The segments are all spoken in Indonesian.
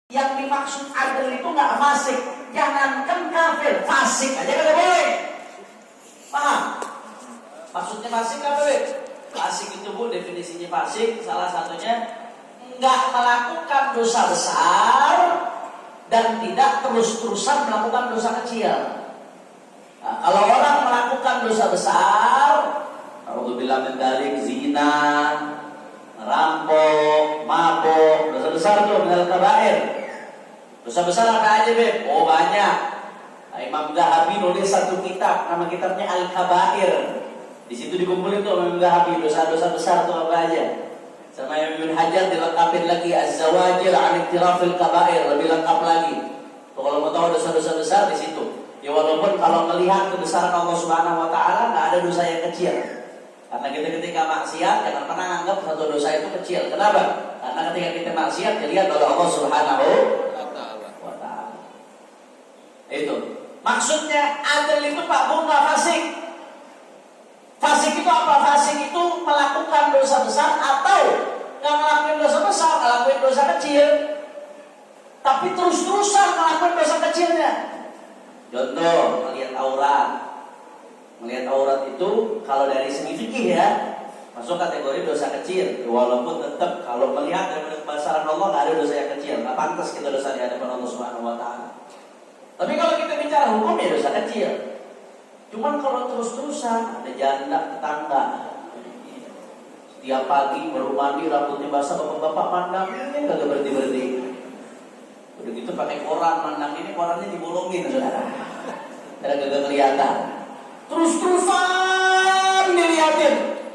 Yang dimaksud adil itu nggak fasik. Jangankan kafir, fasik aja nggak boleh. Paham? Maksudnya fasik apa, Be? Fasik itu, Bu, definisinya fasik salah satunya nggak melakukan dosa besar dan tidak terus-terusan melakukan dosa kecil. Nah, kalau orang melakukan dosa besar, alhamdulillah mendalik zina, rampok, mabok, dosa besar tuh minal kabair. Dosa besar apa aja, Beb? Oh, banyak. Nah, Imam Zahabi nulis satu kitab, nama kitabnya Al-Kabair. Di situ dikumpulin tuh Imam Zahabi dosa-dosa besar tuh apa aja. Sama Ibnu Hajar dilengkapin lagi Az-Zawajir 'an Iktirafil Kabair, lebih lengkap lagi. Tuh, kalau mau tahu dosa-dosa besar di situ. Ya walaupun kalau melihat kebesaran Allah Subhanahu wa taala enggak ada dosa yang kecil. Karena kita ketika maksiat jangan pernah anggap satu dosa itu kecil. Kenapa? Karena ketika kita maksiat dilihat oleh Allah Subhanahu wa taala. Itu. Maksudnya adil itu Pak Bu enggak fasik. Fasik itu apa? Fasik itu melakukan dosa besar atau enggak ngelakuin dosa besar, ngelakuin dosa kecil. Tapi terus-terusan ngelakuin dosa kecilnya. Contoh, melihat aurat. Melihat aurat itu kalau dari segi fikih ya masuk kategori dosa kecil. Walaupun tetap kalau melihat dari kebesaran Allah nggak ada dosa yang kecil. Nggak pantas kita dosa di hadapan Allah Subhanahu wa taala. Tapi kalau kita bicara hukum ya dosa kecil. Cuman kalau terus-terusan ada janda tetangga setiap pagi baru mandi rambutnya basah, bapak-bapak mandang ini nggak berhenti-berhenti. Udah gitu pakai koran, mandang ini korannya dibolongin, saudara. Karena gak kelihatan. Terus-terusan dilihatin.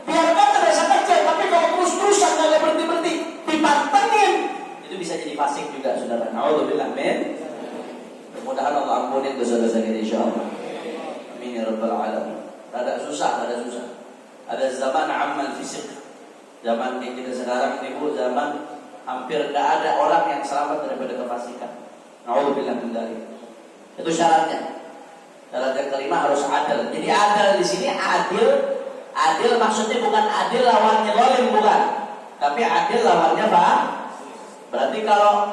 Biarkan terasa kecil, tapi kalau terus-terusan gak berhenti-berhenti, dipantengin, itu bisa jadi fasik juga, saudara. Na'udzubillah, amin. Mudah-mudahan Allah ampunin dosa-dosa kita, insyaallah. Amin ya rabbal alamin. Ada susah. Ada zaman amal fisik. Zaman yang kita sekarang ini, Bu, zaman hampir tidak ada orang yang selamat daripada kefasikan. Na'udzubillah min dzalik. Itu syaratnya. Syarat yang kelima harus adil. Jadi adil di sini adil maksudnya bukan adil lawannya zalim, bukan. Tapi adil lawannya apa? Berarti kalau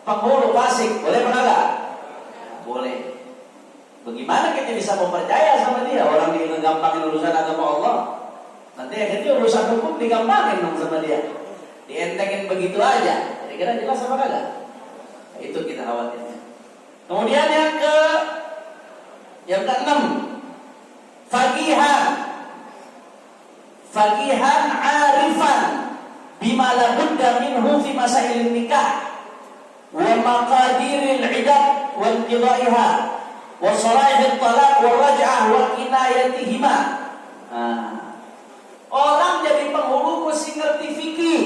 penghulu fasik boleh apa enggak? Boleh. Bagaimana kita bisa mempercaya sama dia? Orang yang ngegampangin urusan agama Allah, nanti akhirnya urusan hukum digampangin dong sama dia. Dientengin begitu aja. Kira-kira jelas apa kagak? Nah, itu kita khawatirnya. Kemudian yang keenam, faqihan arifan bima la budda minhu fi masail nikah wa maqadiril iddah wa inqidaiha wa shara'il talaq wa raj'ah wa kinayatihima. Orang jadi penghulu mesti ngerti fikih.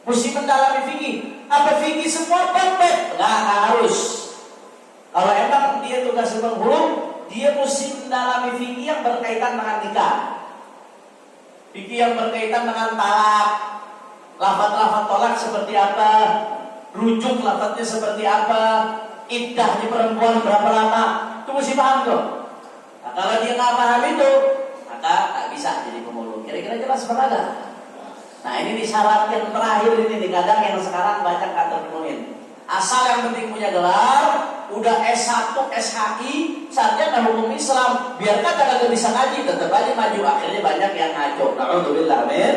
Mesti mendalami fikih. Apa fikih semua bab-bab? Nggak harus. Kalau emang dia tugas penghulu, dia mesti mendalami fikih yang berkaitan dengan nikah. Fikih yang berkaitan dengan talak, lafaz-lafaz talak seperti apa, rujuk lafaznya seperti apa, iddahnya perempuan berapa lama, itu mesti paham tuh. Nah, kalau dia nggak paham itu, maka nggak bisa jadi penghulu. Kira-kira jelas apa enggak? Nah, ini di syarat yang terakhir ini, kadang yang sekarang banyak nggak terpenuhin. Asal yang penting punya gelar, udah S1, SHI, sarjana hukum Islam, biarkan kagak bisa ngaji, tetap aja maju. Akhirnya banyak yang ngaco. Alhamdulillah, amin.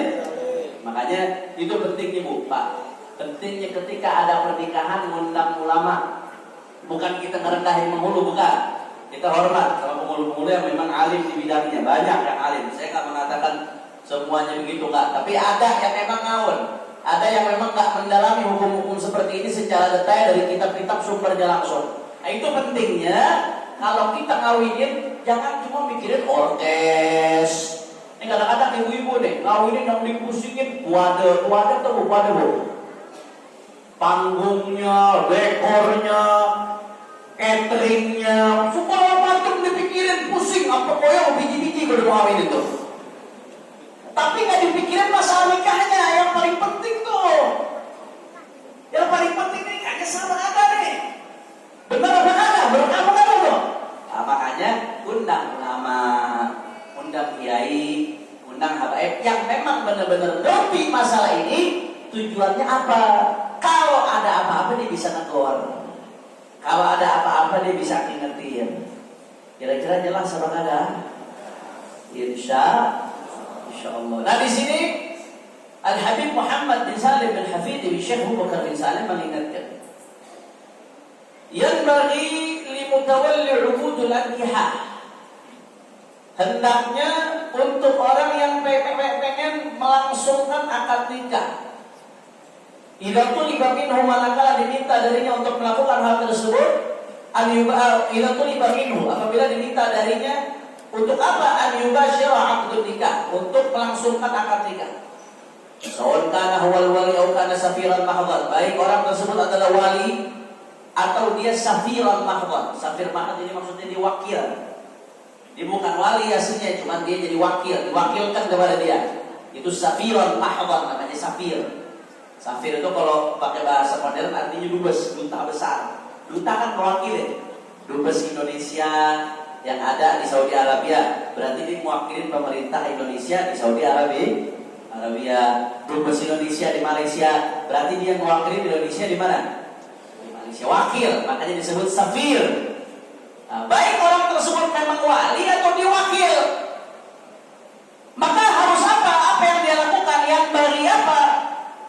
Makanya itu pentingnya, Bu, Pak. Pentingnya ketika ada pernikahan mengundang ulama. Bukan kita ngerendahin penghulu, bukan. Kita hormat sama penghulu-penghulu yang memang alim di bidangnya. Banyak yang alim. Saya nggak mengatakan semuanya begitu, Kak. Tapi ada yang memang ngawur. Ada yang memang nggak mendalami hukum-hukum seperti ini secara detail dari kitab-kitab sumbernya langsung. Nah, itu pentingnya kalau kita ngawinin jangan cuma mikirin orkes. Ini kadang-kadang ibu-ibu nih ngawinin yang dipusingin waduh tuh, panggungnya, dekornya, cateringnya, semua macam dipikirin, pusing apa koyo biji-biji kalau ngawin itu. Tapi nggak dipikirin masalah nikahnya, yang paling penting tuh. Yang paling penting nikahnya sama ada nih. Benar apa kagak? Menurut kamu kan tuh? Nah, makanya undang ulama, undang kiai, undang habaib yang memang benar-benar ngerti masalah ini. Tujuannya apa? Kalau ada apa-apa dia bisa negor. Kalau ada apa-apa dia bisa ngingetin. Kira-kira jelas apa ada? Insya Allah. Nah di sini Al-Habib Muhammad bin Salim bin Hafid bin Syekh Abu Bakar bin Salim mengingatkan, yanbaghi limutawalli 'ubudul ankihah, hendaknya untuk orang yang pengen melangsungkan akad nikah, idza tuliba minhu, manakala diminta darinya untuk melakukan hal tersebut, idza tuliba minhu, apabila diminta darinya untuk apa? An yubashira 'aqdun nikah, untuk melangsungkan akad nikah. Sawan kana huwal wali atau kana safiran mahdhan, baik orang tersebut adalah wali atau dia safiran mahdhan. Safir mahdhan ini maksudnya dia wakil. Dia bukan wali aslinya, cuma dia jadi wakil, diwakilkan kepada dia. Itu safiran mahdhan, namanya safir. Safir itu kalau pakai bahasa modern artinya dubes, duta besar. Duta kan mewakili. Dubes Indonesia yang ada di Saudi Arabia, berarti dia mewakili pemerintah Indonesia di Saudi Arabia. Dubes Indonesia di Malaysia, berarti dia mewakili Indonesia di mana? Di Malaysia. Wakil, makanya disebut safir. Nah, baik orang tersebut memang wali atau dia wakil, maka harus apa? Apa yang dia lakukan? Yang bagi apa?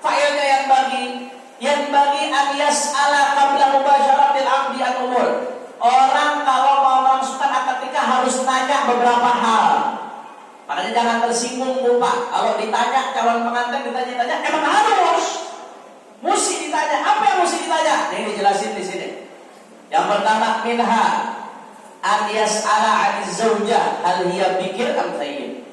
Failnya yang bagi alias ala qabla mubasyaratil 'aqdi al-umur. Orang kalau mau melangsungkan akad nikah harus nanya beberapa hal. Makanya jangan tersinggung lupa. Kalau ditanya calon pengantin ditanya, emang harus? Mesti ditanya. Apa yang mesti ditanya? Ini dijelasin di sini. Yang pertama, minha an yas'ala 'ani zaujah hal hiya bikir am thayyib.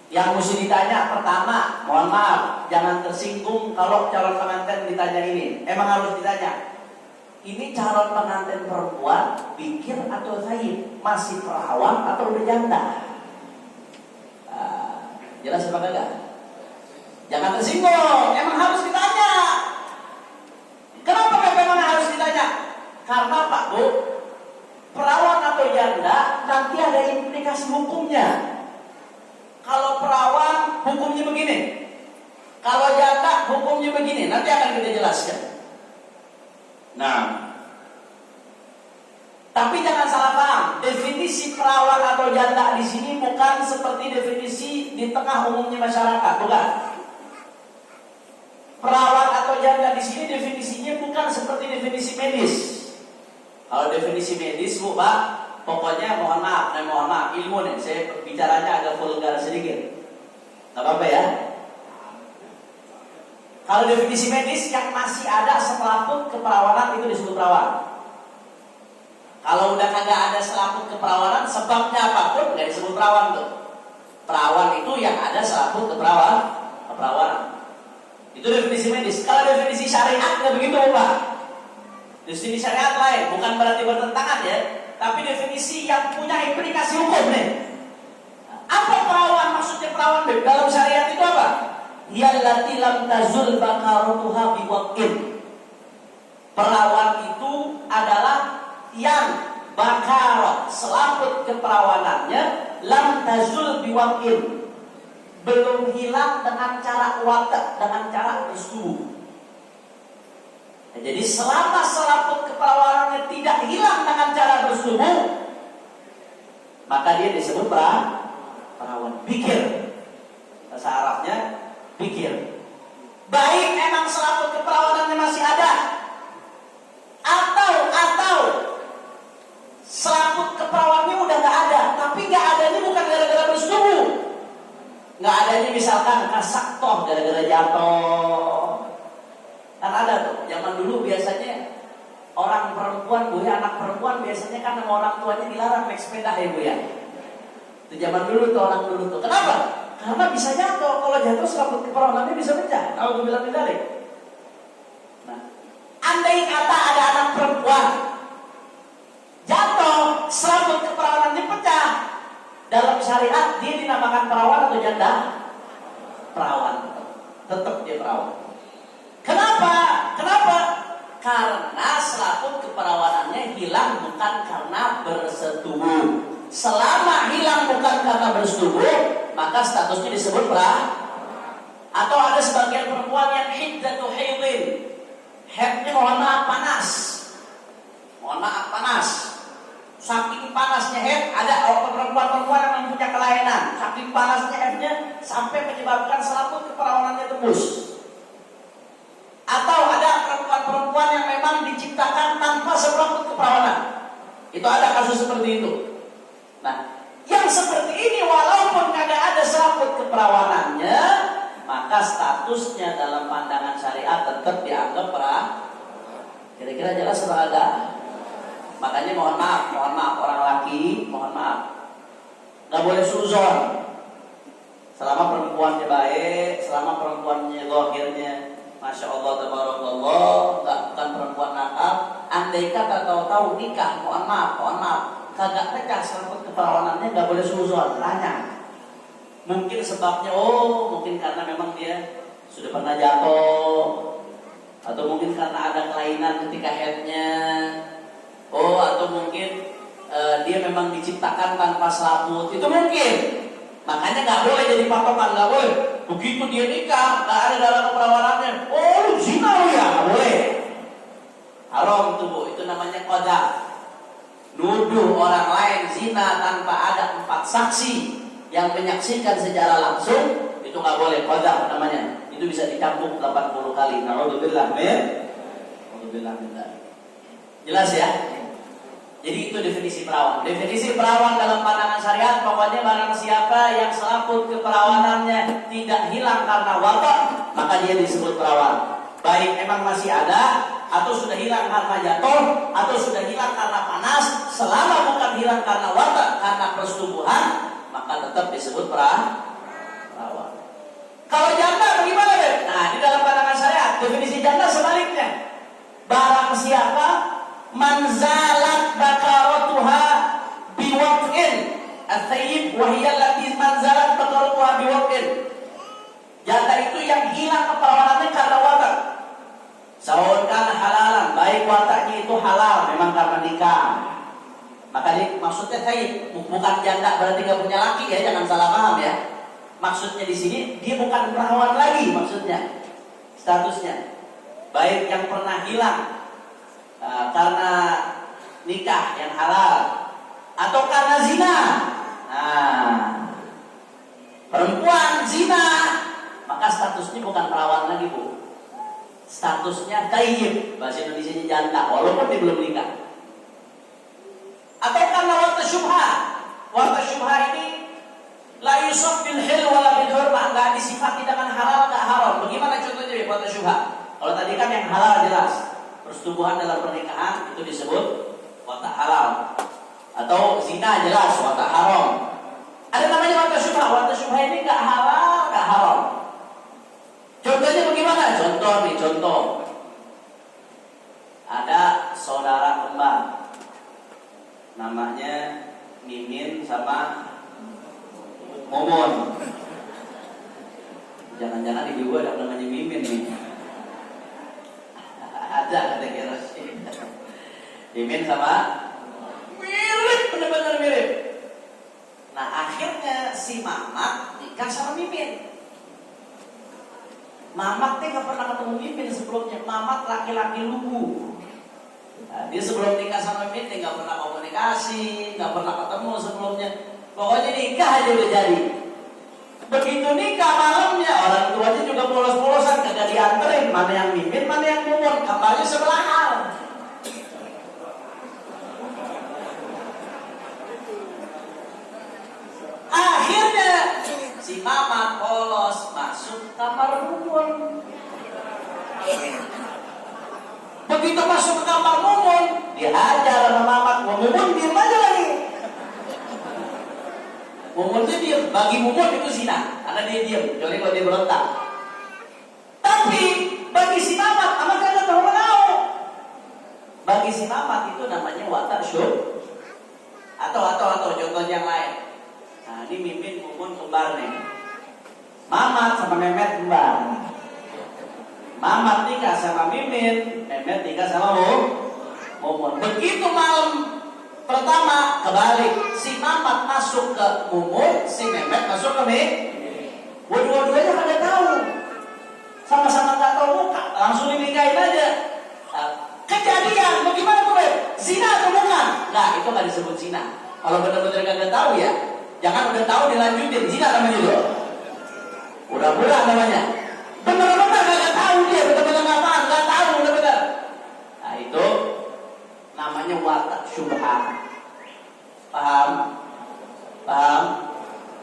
Yang mesti ditanya pertama, mohon maaf, jangan tersinggung kalau calon pengantin ditanya ini. Emang harus ditanya. Ini calon pengantin perempuan bikir atau thayyib? Masih perawan atau udah janda? Jelas apa enggak? Jangan tersinggung, emang harus ditanya. Kenapa memang harus ditanya? Karena Pak Bu, perawan atau janda nanti ada implikasi hukumnya. Kalau perawan hukumnya begini, kalau janda hukumnya begini, nanti akan kita jelaskan. Nah, tapi jangan salah paham, definisi perawan atau janda di sini bukan seperti definisi di tengah umumnya masyarakat, bukan. Perawan atau janda di sini definisinya bukan seperti definisi medis. Kalau definisi medis, Bu, Pak, pokoknya mohon maaf, ilmu nih, saya bicaranya agak vulgar sedikit. Gak apa-apa ya. Kalau definisi medis yang masih ada selaput keperawanan itu disebut perawan. Kalau udah kagak ada selaput keperawanan, sebabnya apapun nggak disebut perawan tuh. Perawan itu yang ada selaput keperawanan. Itu definisi medis. Kalau definisi syariat nggak begitu, Pak. Definisi syariat lain, bukan berarti bertentangan ya, tapi definisi yang punya implikasi hukum nih. Apa perawan? Maksudnya perawan dalam syariat itu apa? Yallati lam tazul bakarutuha biwaqin. Perawan itu adalah yang bakar selaput keperawanannya lam tazul biwaqin, belum hilang dengan cara watak, dengan cara bersetubuh. Nah, jadi selama selaput keperawanannya tidak hilang dengan cara bersetubuh, maka dia disebut perawan bikir. Bahasa Arabnya bikir. Baik emang selaput keperawanannya masih ada, atau selaput keperawanannya udah nggak ada, tapi nggak adanya bukan gara-gara bersetubuh. Nggak adanya misalkan kasak toh gara-gara jatuh. Kan ada tuh, zaman dulu biasanya orang perempuan, Bu ya, anak perempuan biasanya kan sama orang tuanya dilarang naik sepeda ya Bu ya. Itu zaman dulu tuh, orang dulu tuh. Kenapa? Karena bisa jatuh. Kalau jatuh selaput keperawanannya bisa pecah. Kalau gue bilang balik. Nah, andai kata ada anak perempuan jatuh, selaput keperawanannya pecah, dalam syariat dia dinamakan perawan atau janda? Perawan. Tetap dia perawan. Kenapa? Karena selaput keperawanannya hilang bukan karena bersetubuh. Selama hilang bukan karena bersetubuh, maka statusnya disebut perawan. Atau ada sebagian perempuan yang iddatu haid panasnya F-nya sampai menyebabkan selaput keperawanannya tembus. Atau ada perempuan-perempuan yang memang diciptakan tanpa selaput keperawanan. Itu ada kasus seperti itu. Nah, yang seperti ini walaupun kagak ada selaput keperawanannya, maka statusnya dalam pandangan syariat tetap dianggap Kira-kira jelas atau ada? Makanya mohon maaf orang laki, mohon maaf, nggak boleh suzon. Selama perempuannya baik, selama perempuannya zahirnya, masya Allah, tabarakallah, bukan perempuan nakal. Andai kata tahu-tahu nikah, mohon maaf, kagak pecah selaput keperawanannya, nggak boleh suzon. Tanya, mungkin sebabnya, mungkin karena memang dia sudah pernah jatuh, atau mungkin karena ada kelainan ketika headnya, atau mungkin dia memang diciptakan tanpa selaput, itu mungkin. Makanya nggak boleh jadi patokan, nggak boleh. Begitu dia nikah, nggak ada dalam keperawanannya, lu zina ya, nggak boleh. Haram itu bu, itu namanya qadzaf. Nuduh orang lain zina tanpa ada 4 saksi yang menyaksikan secara langsung, itu nggak boleh, qadzaf namanya. Itu bisa dicambuk 80 kali. Na'udzubillah min. Jelas ya? Jadi itu definisi perawan. Definisi perawan dalam pandangan syariat, pokoknya barang siapa yang selaput keperawanannya tidak hilang karena wabah, maka dia disebut perawan. Baik emang masih ada, atau sudah hilang karena jatuh, atau sudah hilang karena panas, selama bukan hilang karena wabah, karena persetubuhan, maka tetap disebut perawan. Kalau janda bagaimana deh? Nah, di dalam pandangan syariat, definisi janda sebaliknya. Barang siapa manzalat bakaratuha biwaqin at-thayyib wa hiya allati manzalat bakaratuha biwaqin. Janda itu yang hilang keperawanannya karena watak. Sawaun kana halalan, baik wataknya itu halal memang karena nikah. Maka maksudnya thayyib bukan janda berarti gak punya laki ya, jangan salah paham ya. Maksudnya di sini dia bukan perawan lagi, maksudnya statusnya baik yang pernah hilang karena nikah yang halal atau karena zina. Nah, perempuan zina maka statusnya bukan perawan lagi bu, statusnya thayyib, bahasa Indonesianya janda walaupun dia belum nikah. Atau karena warta syubha ini la yusaf bil hil wala bil hurmah, enggak disifati dengan halal enggak haram. Bagaimana contohnya di warta syubha? Kalau tadi kan yang halal jelas, persetubuhan dalam pernikahan itu disebut warta halal. Atau zina jelas warta haram. Ada namanya warta syubha. Warta syubha ini enggak halal, enggak haram. Contohnya bagaimana? Contoh. Ada saudara kembar. Namanya Mimin sama Momon. Jangan-jangan ibu gue ada namanya Mimin nih. Ada kira Mimin sama mirip, benar-benar mirip. Nah akhirnya si Mamat nikah sama Mimin. Mamat gak pernah ketemu Mimin sebelumnya. Mamat laki-laki lugu. Nah, dia sebelum nikah sama Mimin gak pernah komunikasi, gak pernah ketemu sebelumnya. Pokoknya nikah aja udah jadi. Begitu nikah malamnya, orang tuanya juga polos-polosan, kagak dianterin. Mana yang Mimin, mana yang Mumun, kamarnya sebelahan. Akhirnya si Mama polos masuk kamar Mumun. Begitu masuk ke kamar Mumun, dihajar sama Mama. Mumun diem aja lagi. Mumun itu diam, bagi Mumun itu zina, karena dia diam, kecuali kalau dia berontak. Tapi bagi si Mamat, amat kagak tahu menau. Bagi si Mamat itu namanya watak syub. Atau contoh yang lain. Nah ini Mimin Mumun kembar nih. Mamat sama Memet kembar. Mamat nikah sama Mimin, Memet nikah sama Mumun. Begitu malam pertama kebalik, si Mamat masuk ke Mumun, si Memet masuk ke Mimin. Dua-duanya kagak tahu, sama-sama nggak tahu muka, langsung dinikahin aja. Kejadian bagaimana tuh? Zina atau bukan? Nah itu nggak disebut zina. Kalau benar-benar kagak tahu ya, Jangan udah tahu dilanjutin, zina namanya itu. Udah namanya. Benar-benar nggak tahu dia, benar-benar nggak tahu benar-benar. Nah itu namanya watak syubhat. Paham?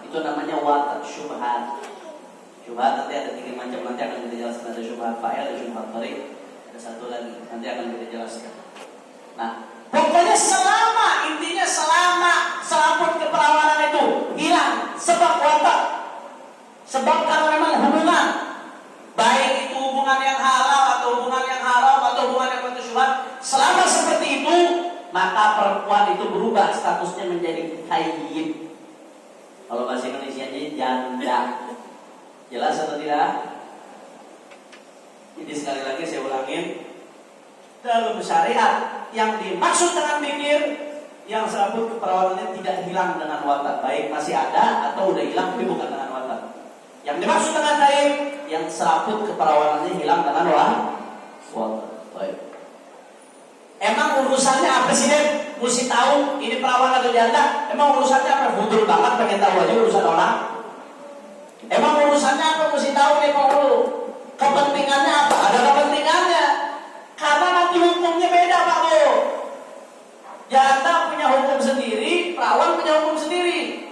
Itu namanya watak syubhat. Syubhat nanti ada 3 macam, nanti akan kita jelaskan. Ada syubhat fa'il, ada syubhat tarik, ada satu lagi nanti akan kita jelaskan. Nah, pokoknya intinya selama selaput keperawanan itu hilang sebab watak, sebab karena memang hubungan, baik itu hubungan yang halal atau hubungan yang haram atau hubungan yang syubhat, selama seperti itu maka perempuan itu berubah statusnya menjadi hayyid. Kalau bahasa Indonesianya janda. Jelas atau tidak? Jadi sekali lagi saya ulangin, dalam syariat yang dimaksud dengan bikir yang selaput keperawanannya tidak hilang dengan watak, baik masih ada atau udah hilang tapi bukan dengan watak. Yang dimaksud dengan haid yang selaput keperawanannya hilang dengan watak. Baik. Emang urusannya apa sih, Dek? Mesti tahu ini perawan atau janda? Emang urusannya apa? Betul banget pengen tahu aja urusan orang. Emang urusannya apa? Mesti tahu nih Pak Guru. Kepentingannya apa? Ada kepentingannya. Karena nanti hukumnya beda Pak Guru. Janda punya hukum sendiri, perawan punya hukum sendiri.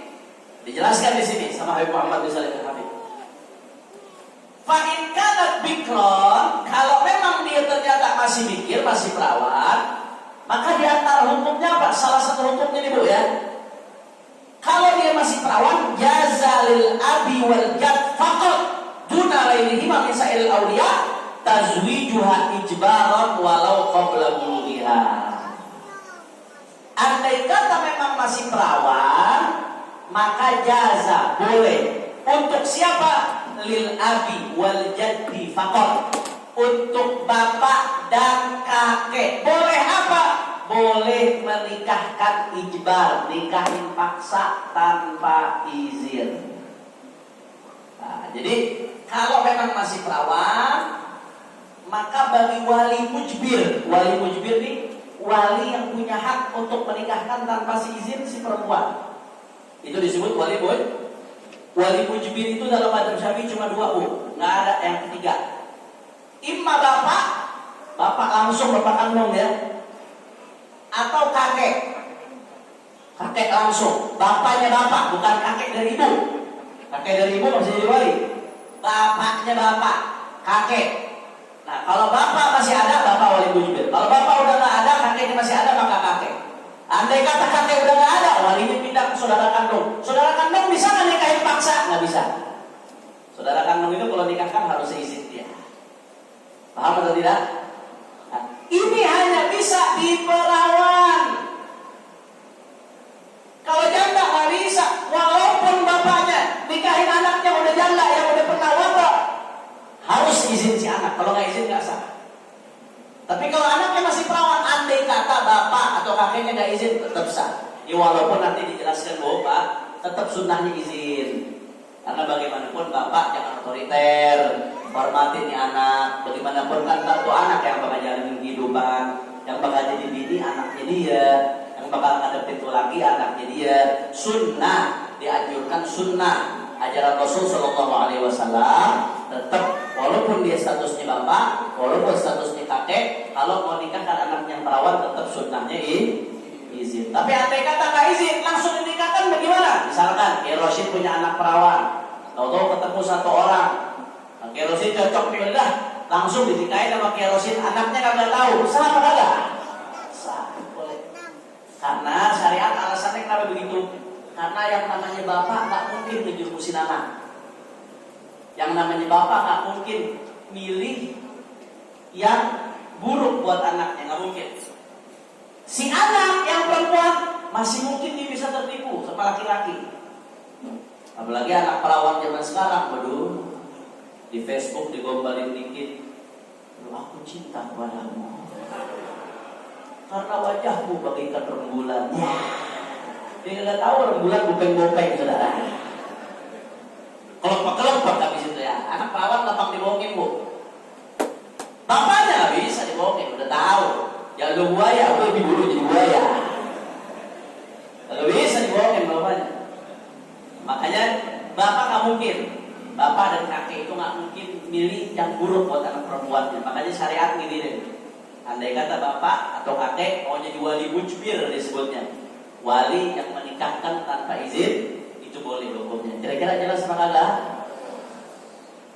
Dijelaskan di sini sama Habib Muhammad bin Shalih Al-Habib. Fa'in kanat bikron, kalau memang dia ternyata masih bikir, masih perawan, maka di antara hukumnya apa? Salah satu hukumnya nih Bu ya. Kalau dia masih perawan, jazalil abi wal jad faqat duna lailihima min sa'il awliya tazwijuha ijbaran walau qabla bulughiha. Andai kata memang masih perawan, maka jaza boleh untuk siapa? Lil abi wal jaddi faqat, untuk bapak dan kakek. Boleh apa? Boleh menikahkan ijbar, nikahin paksa tanpa izin. Nah, jadi kalau memang masih perawan, maka bagi wali mujbir nih, wali yang punya hak untuk menikahkan tanpa izin si perempuan, itu disebut wali boy. Wali mujbir itu dalam madzhab Syafi'i cuma 2 Bu, nggak ada yang ketiga. Imma bapak langsung, bapak kandung ya, atau kakek langsung, bapaknya bapak, bukan kakek dari ibu. Kakek dari ibu masih jadi wali, bapaknya bapak, kakek. Nah kalau bapak masih ada, bapak wali mujbir. Kalau bapak udah nggak ada, kakeknya masih ada, maka kakek. Andai kata kakek udah nggak ada, walinya pindah ke saudara kandung. Saudara kandung bisa nggak nikahin paksa? Nggak bisa. Saudara kandung itu kalau nikahkan harus seizin dia. Paham atau tidak? Nah, ini hanya bisa di perawan. Kalau janda nggak bisa, walaupun bapaknya nikahin anaknya udah janda yang udah pernah wafat, harus izin si anak. Kalau nggak izin nggak sah. Tapi kalau anaknya masih perawan, andai kata bapak atau kakeknya nggak izin, tetap sah. Ya, walaupun nanti dijelaskan bahwa Pak, tetap sunnahnya izin. Karena bagaimanapun bapak jangan otoriter, hormati nih anak. Bagaimanapun kan satu anak yang bakal jalanin kehidupan, yang bakal jadi bini anaknya dia, yang bakal ngadepin tuh lagi anaknya dia. Sunnah dianjurkan, sunnah ajaran Rasul Shallallahu Alaihi Wasallam tetap, walaupun dia statusnya bapak, walaupun statusnya kakek, kalau mau nikahkan anak yang perawan tetap sunnahnya izin. Tapi andai kata nggak izin, langsung dinikahkan bagaimana? Misalkan Kiai Rosyid punya anak perawan, tahu-tahu ketemu satu orang, Kiai Rosyid cocok nih, udah langsung dinikahin sama Kiai Rosyid, anaknya kagak tahu, sah apa kagak? Sah, boleh. Karena syariat alasannya kenapa begitu? Karena yang namanya bapak nggak mungkin ngejurumusin anak. Yang namanya bapak nggak mungkin milih yang buruk buat anaknya, nggak mungkin. Si anak yang perempuan masih mungkin dia bisa tertipu sama laki-laki. Apalagi anak perawan zaman sekarang, waduh, di Facebook digombalin dikit, aku cinta padamu karena wajahmu bagaikan rembulan. Dia nggak tahu rembulan bopeng-bopeng, saudara. Kelompok-kelompok habis itu ya. Anak perawan gampang dibohongin Bu. Bapaknya nggak bisa dibohongin, udah tahu. Ya lu buaya, gue lebih dulu jadi buaya. Kalau bisa dibohongin bapaknya. kakek itu nggak mungkin milih yang buruk buat anak perempuannya. Makanya syariat gini deh. Andai kata bapak atau kakek mau jadi wali mujbir disebutnya, wali yang menikahkan tanpa izin, itu boleh hukumnya. Kira-kira jelas apa kagak?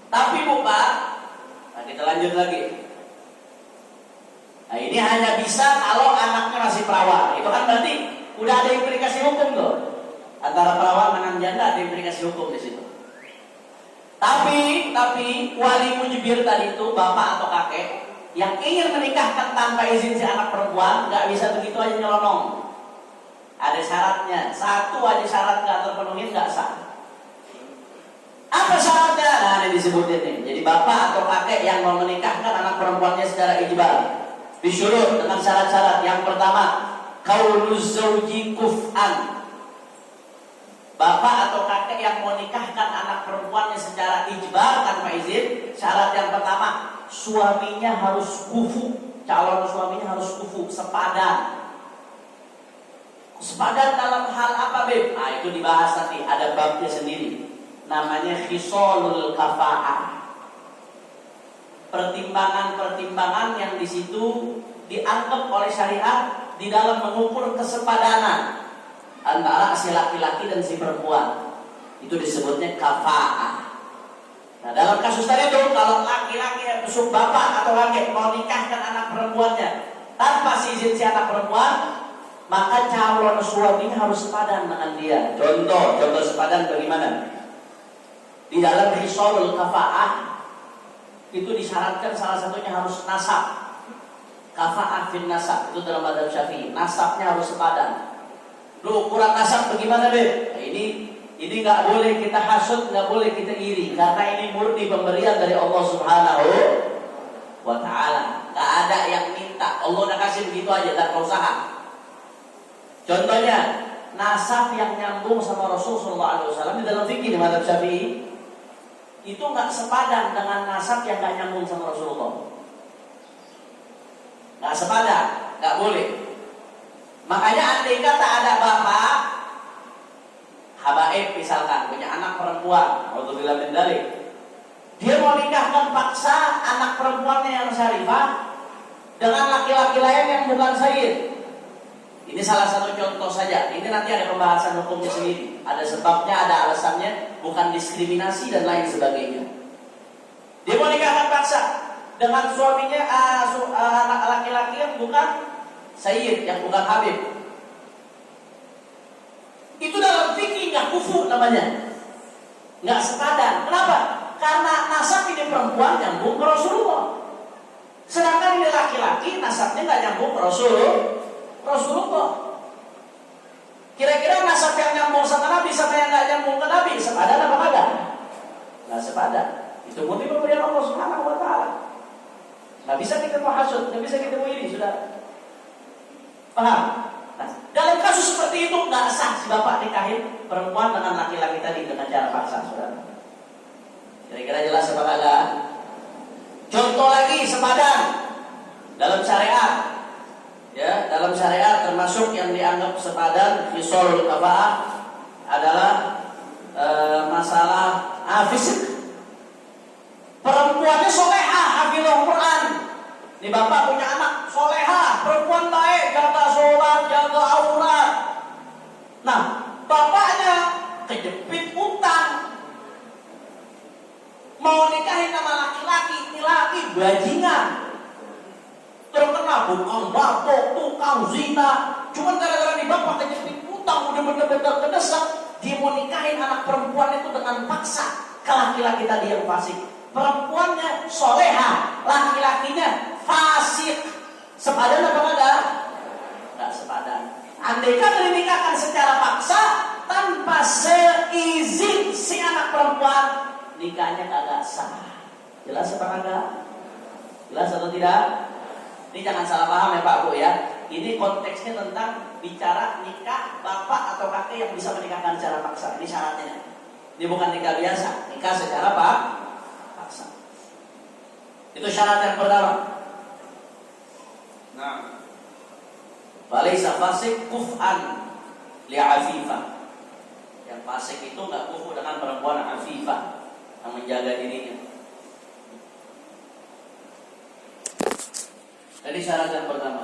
Tapi Pak, nah kita lanjut lagi. Nah ini hanya bisa kalau anaknya masih perawan. Itu kan berarti udah ada implikasi hukum tuh. Antara perawan dengan janda ada implikasi hukum di situ. Tapi wali mujbir tadi itu bapak atau kakek yang ingin menikahkan tanpa izin si anak perempuan nggak bisa begitu aja nyelonong. Ada syaratnya. Satu aja syarat nggak terpenuhi nggak sah. Apa syaratnya? Nah ini disebutin nih. Jadi bapak atau kakek yang mau menikahkan anak perempuannya secara ijbar disyurut dengan syarat-syarat. Yang pertama, qauluz zauji kuf'an. Bapak atau kakek yang mau nikahkan anak perempuannya secara ijbar tanpa izin, syarat yang pertama, suaminya harus kufu. Calon suaminya harus kufu, sepadan. Sepadan dalam hal apa, Beb? Nah, itu dibahas nanti, ada babnya sendiri. Namanya khisalul kafa'ah. Pertimbangan-pertimbangan yang di situ dianggap oleh syariat di dalam mengukur kesepadanan antara si laki-laki dan si perempuan. Itu disebutnya kafa'ah. Nah, dalam kasus tadi itu kalau laki-laki yang besok bapak atau kakek mau nikahkan anak perempuannya tanpa izin si anak perempuan, maka calon suaminya harus sepadan dengan dia. Contoh sepadan bagaimana? Di dalam khisalul kafa'ah itu disyaratkan salah satunya harus nasab. Kafa'ah fin nasab itu dalam mazhab Syafi'i, nasabnya harus sepadan. Lu ukuran nasab bagaimana, Beb? Nah, ini nggak boleh kita hasud, nggak boleh kita iri, karena ini murni pemberian dari Allah Subhanahu wa Ta'ala. Nggak ada yang minta, Allah udah kasih begitu aja tanpa usaha. Contohnya nasab yang nyambung sama Rasulullah SAW di dalam fikih di mazhab Syafi'i itu nggak sepadan dengan nasab yang nggak nyambung sama Rasulullah. Nggak sepadan, nggak boleh. Makanya andai kata ada bapak habaib misalkan punya anak perempuan, alhamdulillah min dzalik, dia mau nikahkan paksa anak perempuannya yang syarifah dengan laki-laki lain yang bukan sayyid. Ini salah satu contoh saja. Ini nanti ada pembahasan hukumnya sendiri. Ada sebabnya, ada alasannya, bukan diskriminasi dan lain sebagainya. Dia mau nikahkan paksa dengan suaminya anak laki-laki yang bukan sayyid, yang bukan habib. Itu dalam fikih nggak kufu namanya, nggak sepadan. Kenapa? Karena nasab ini perempuan nyambung ke Rasulullah, sedangkan ini laki-laki nasabnya nggak nyambung ke Rasulullah. Kira-kira nasab yang nyambung sama Nabi sama yang nggak nyambung ke Nabi sepadan apa kagak? Nggak sepadan. Itu murni pemberian Allah Subhanahu wa Ta'ala. Nggak bisa kita mau hasud, nggak bisa kita mau iri, sudah. Paham? Nah, dalam kasus seperti itu nggak sah si bapak nikahin perempuan dengan laki-laki tadi dengan cara paksa, saudara. Kira-kira jelas apa kagak? Contoh lagi sepadan dalam syariat. Ya, dalam syariat termasuk yang dianggap sepadan khisalul kafa'ah adalah masalah fisik. Perempuannya solehah, hafizul Quran. Ini bapak punya anak solehah, perempuan baik, jaga sholat, jaga aurat. Nah, bapaknya kejepit utang, mau nikahin sama laki-laki, ini laki bajingan, terkena bukan batuk, tukang zina. Cuman gara-gara di bapak kejepit utang, udah bener-bener kedesak, dia mau nikahin anak perempuan itu dengan paksa ke laki-laki tadi yang fasik. Perempuannya soleha, laki-lakinya fasik. Sepadan apa enggak? Enggak sepadan. Andai kata dinikahkan secara paksa tanpa seizin si anak perempuan, nikahnya kagak sah. Jelas apa enggak? Jelas atau tidak? Ini jangan salah paham ya Pak Bu ya. Ini konteksnya tentang bicara nikah bapak atau kakek yang bisa menikahkan secara paksa. Ini syaratnya. Ini bukan nikah biasa, nikah secara paksa. Itu syarat yang pertama. Nah, walaysa fasik kuf'an li'afifah. Yang fasik itu nggak kufu dengan perempuan afifah. yang menjaga dirinya. Jadi syarat yang pertama,